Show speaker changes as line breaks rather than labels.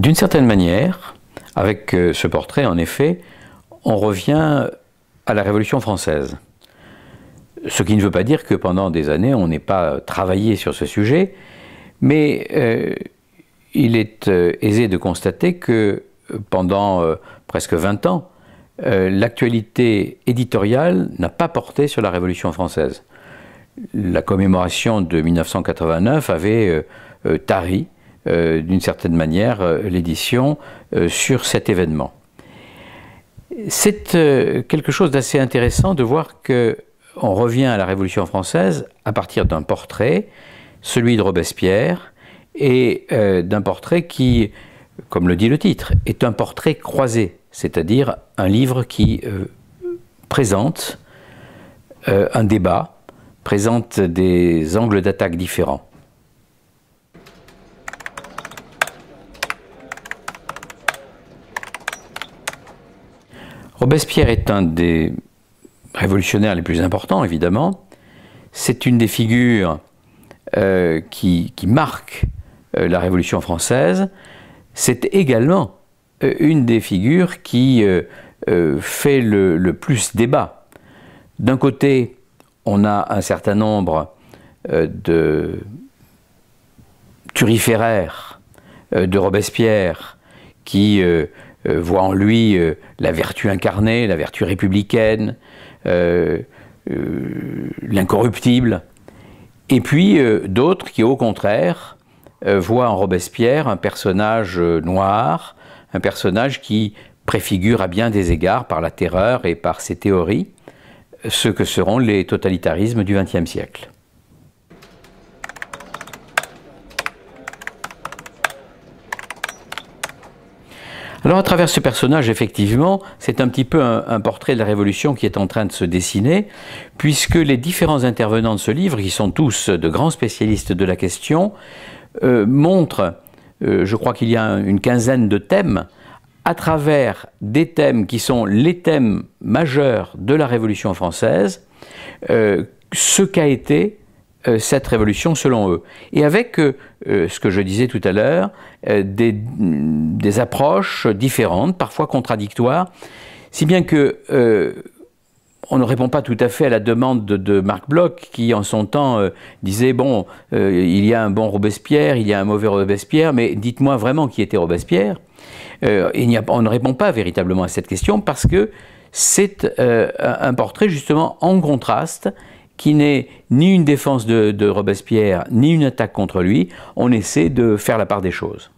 D'une certaine manière, avec ce portrait, en effet, on revient à la Révolution française. Ce qui ne veut pas dire que pendant des années, on n'ait pas travaillé sur ce sujet, mais il est aisé de constater que pendant presque 20 ans, l'actualité éditoriale n'a pas porté sur la Révolution française. La commémoration de 1989 avait tari, d'une certaine manière, l'édition sur cet événement. C'est quelque chose d'assez intéressant de voir qu'on revient à la Révolution française à partir d'un portrait, celui de Robespierre, et d'un portrait qui, comme le dit le titre, est un portrait croisé, c'est-à-dire un livre qui présente un débat, présente des angles d'attaque différents. Robespierre est un des révolutionnaires les plus importants, évidemment. C'est une des figures qui marque la Révolution française. C'est également une des figures qui fait le plus débat. D'un côté, on a un certain nombre de turiféraires de Robespierre qui voient en lui la vertu incarnée, la vertu républicaine, l'incorruptible. Et puis d'autres qui, au contraire, voient en Robespierre un personnage noir, un personnage qui préfigure à bien des égards, par la terreur et par ses théories, ce que seront les totalitarismes du XXe siècle. Alors à travers ce personnage, effectivement, c'est un petit peu un portrait de la Révolution qui est en train de se dessiner, puisque les différents intervenants de ce livre, qui sont tous de grands spécialistes de la question, montrent, je crois qu'il y a une quinzaine de thèmes, à travers des thèmes qui sont les thèmes majeurs de la Révolution française, ce qu'a été cette révolution selon eux. Et avec ce que je disais tout à l'heure, des approches différentes, parfois contradictoires, si bien que on ne répond pas tout à fait à la demande de Marc Bloch, qui en son temps disait, bon, il y a un bon Robespierre, il y a un mauvais Robespierre, mais dites-moi vraiment qui était Robespierre. On ne répond pas véritablement à cette question parce que c'est un portrait justement en contraste, qui n'est ni une défense de Robespierre, ni une attaque contre lui. On essaie de faire la part des choses.